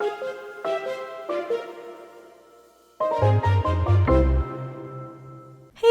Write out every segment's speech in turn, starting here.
Hey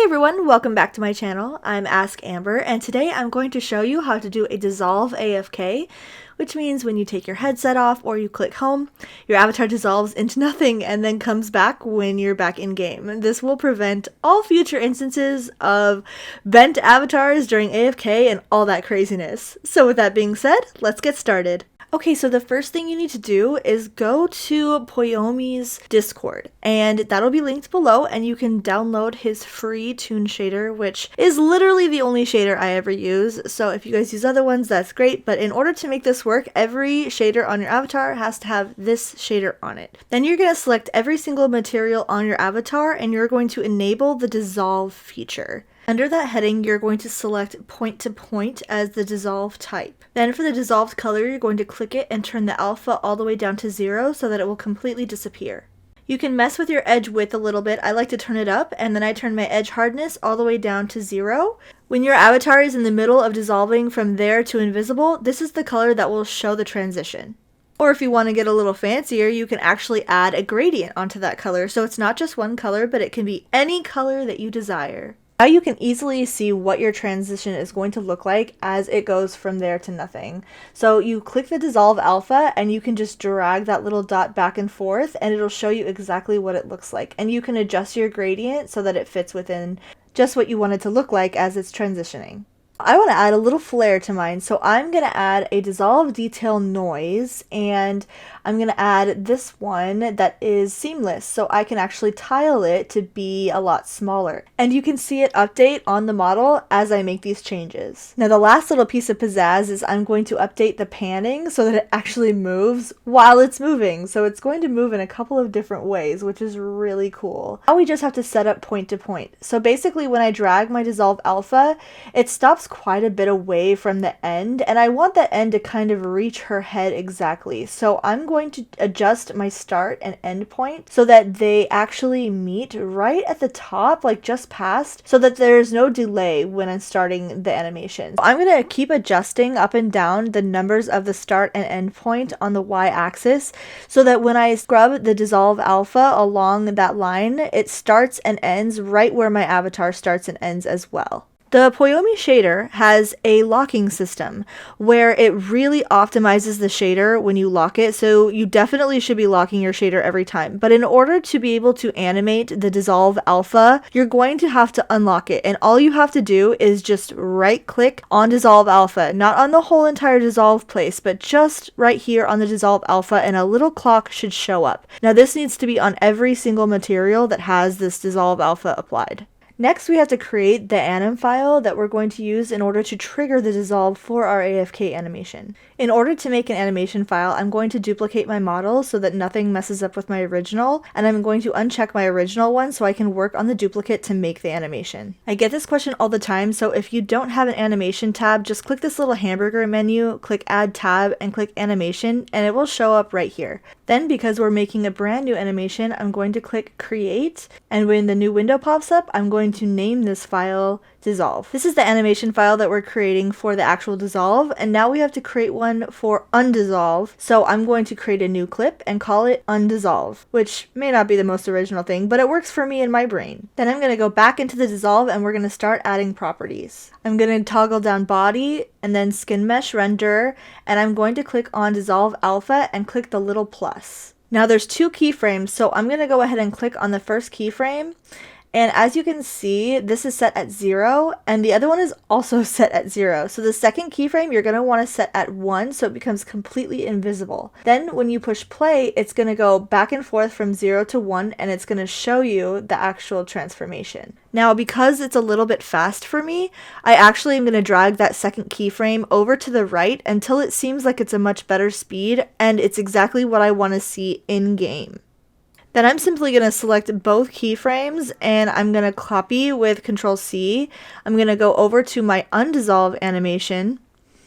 everyone, welcome back to my channel. I'm Ask Amber, and today I'm going to show you how to do a dissolve AFK, which means when you take your headset off or you click home, your avatar dissolves into nothing and then comes back when you're back in game. This will prevent all future instances of bent avatars during AFK and all that craziness. So with that being said, let's get started. Okay, so the first thing you need to do is go to Poiyomi's Discord, and that'll be linked below, and you can download his free toon shader, which is literally the only shader I ever use. So if you guys use other ones, that's great, but in order to make this work, every shader on your avatar has to have this shader on it. Then you're going to select every single material on your avatar, and you're going to enable the dissolve feature. Under that heading, you're going to select point to point as the dissolve type. Then for the dissolved color, you're going to click it and turn the alpha all the way down to 0 so that it will completely disappear. You can mess with your edge width a little bit. I like to turn it up, and then I turn my edge hardness all the way down to 0. When your avatar is in the middle of dissolving from there to invisible, this is the color that will show the transition. Or if you want to get a little fancier, you can actually add a gradient onto that color. So it's not just one color, but it can be any color that you desire. Now you can easily see what your transition is going to look like as it goes from there to nothing. So you click the dissolve alpha and you can just drag that little dot back and forth and it'll show you exactly what it looks like. And you can adjust your gradient so that it fits within just what you want it to look like as it's transitioning. I want to add a little flair to mine, so I'm going to add a dissolve detail noise, and I'm going to add this one that is seamless, so I can actually tile it to be a lot smaller. And you can see it update on the model as I make these changes. Now the last little piece of pizzazz is I'm going to update the panning so that it actually moves while it's moving. So it's going to move in a couple of different ways, which is really cool. Now we just have to set up point to point. So basically when I drag my dissolve alpha, it stops quite a bit away from the end, and I want that end to kind of reach her head exactly. So I'm going to adjust my start and end point so that they actually meet right at the top, like just past, so that there's no delay when I'm starting the animation. I'm going to keep adjusting up and down the numbers of the start and end point on the y-axis so that when I scrub the dissolve alpha along that line, it starts and ends right where my avatar starts and ends as well. The Poiyomi shader has a locking system where it really optimizes the shader when you lock it, so you definitely should be locking your shader every time. But in order to be able to animate the dissolve alpha, you're going to have to unlock it, and all you have to do is just right click on dissolve alpha, not on the whole entire dissolve place, but just right here on the dissolve alpha, and a little clock should show up. Now this needs to be on every single material that has this dissolve alpha applied. Next, we have to create the anim file that we're going to use in order to trigger the dissolve for our AFK animation. In order to make an animation file, I'm going to duplicate my model so that nothing messes up with my original, and I'm going to uncheck my original one so I can work on the duplicate to make the animation. I get this question all the time, so if you don't have an animation tab, just click this little hamburger menu, click add tab, and click animation, and it will show up right here. Then, because we're making a brand new animation, I'm going to click create, and when the new window pops up, I'm going to name this file dissolve. This is the animation file that we're creating for the actual dissolve, and now we have to create one for undissolve. So I'm going to create a new clip and call it undissolve, which may not be the most original thing, but it works for me in my brain. Then I'm going to go back into the dissolve and we're going to start adding properties. I'm going to toggle down body and then skin mesh render, and I'm going to click on dissolve alpha and click the little plus. Now there's two keyframes, so I'm going to go ahead and click on the first keyframe. And as you can see, this is set at 0, and the other one is also set at 0. So the second keyframe you're going to want to set at 1 so it becomes completely invisible. Then when you push play, it's going to go back and forth from 0 to 1, and it's going to show you the actual transformation. Now, because it's a little bit fast for me, I actually am going to drag that second keyframe over to the right until it seems like it's a much better speed, and it's exactly what I want to see in-game. Then I'm simply going to select both keyframes and I'm going to copy with Control C. I'm going to go over to my undissolve animation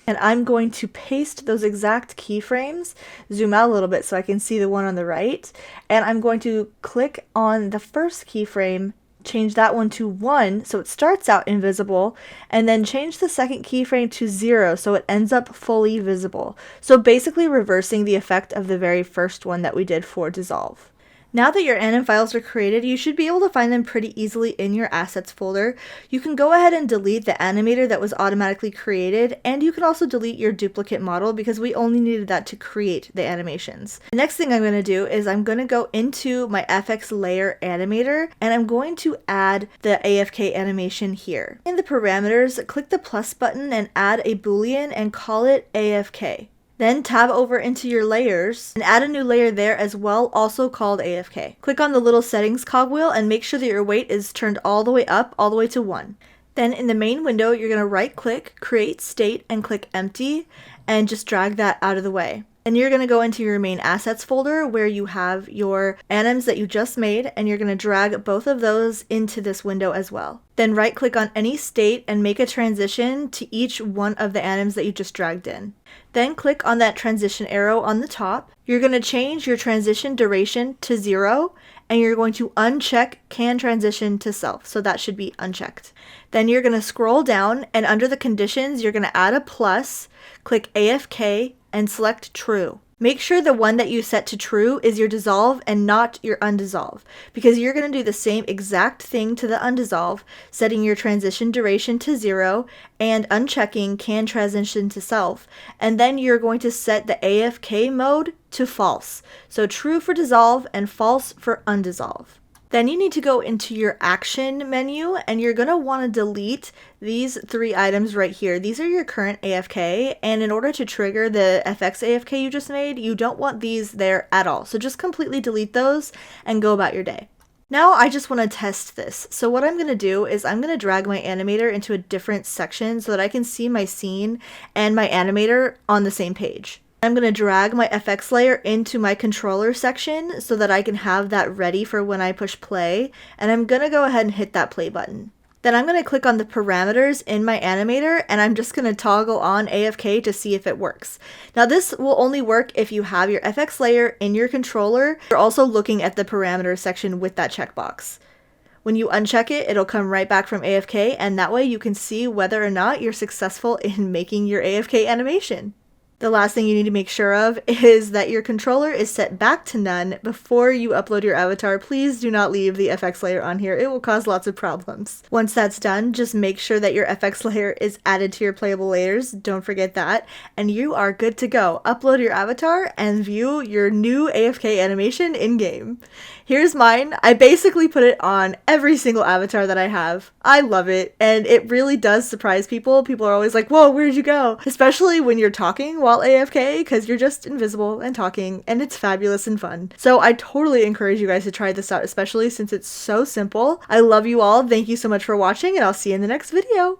and I'm going to paste those exact keyframes, zoom out a little bit so I can see the one on the right, and I'm going to click on the first keyframe change that one to 1 so it starts out invisible, and then change the second keyframe to 0 so it ends up fully visible. So basically reversing the effect of the very first one that we did for dissolve. Now that your anim files are created, you should be able to find them pretty easily in your assets folder. You can go ahead and delete the animator that was automatically created, and you can also delete your duplicate model because we only needed that to create the animations. The next thing I'm going to do is I'm going to go into my FX layer animator, and I'm going to add the AFK animation here. In the parameters, click the plus button and add a boolean and call it AFK. Then tab over into your layers and add a new layer there as well, also called AFK. Click on the little settings cogwheel and make sure that your weight is turned all the way up, all the way to 1. Then in the main window, you're going to right click, create state, and click empty, and just drag that out of the way. And you're going to go into your main assets folder where you have your anims that you just made, and you're going to drag both of those into this window as well. Then right click on any state and make a transition to each one of the anims that you just dragged in. Then click on that transition arrow on the top. You're going to change your transition duration to 0, and you're going to uncheck can transition to self, so that should be unchecked. Then you're going to scroll down, and under the conditions you're going to add a plus, click AFK, and select true. Make sure the one that you set to true is your dissolve and not your undissolve, because you're going to do the same exact thing to the undissolve, setting your transition duration to 0 and unchecking can transition to self, and then you're going to set the AFK mode to false. So true for dissolve and false for undissolve. Then you need to go into your action menu, and you're going to want to delete these 3 items right here. These are your current AFK, and in order to trigger the FX AFK you just made, you don't want these there at all. So just completely delete those and go about your day. Now I just want to test this. So what I'm going to do is I'm going to drag my animator into a different section so that I can see my scene and my animator on the same page. I'm going to drag my FX layer into my controller section so that I can have that ready for when I push play, and I'm going to go ahead and hit that play button. Then I'm going to click on the parameters in my animator, and I'm just going to toggle on AFK to see if it works. Now this will only work if you have your FX layer in your controller. You're also looking at the parameters section with that checkbox. When you uncheck it, it'll come right back from AFK, and that way you can see whether or not you're successful in making your AFK animation. The last thing you need to make sure of is that your controller is set back to none before you upload your avatar. Please do not leave the FX layer on here. It will cause lots of problems. Once that's done, just make sure that your FX layer is added to your playable layers. Don't forget that. And you are good to go. Upload your avatar and view your new AFK animation in-game. Here's mine. I basically put it on every single avatar that I have. I love it, and it really does surprise people. People are always like, whoa, where'd you go? Especially when you're talking while AFK, because you're just invisible and talking, and it's fabulous and fun. So I totally encourage you guys to try this out, especially since it's so simple. I love you all. Thank you so much for watching, and I'll see you in the next video.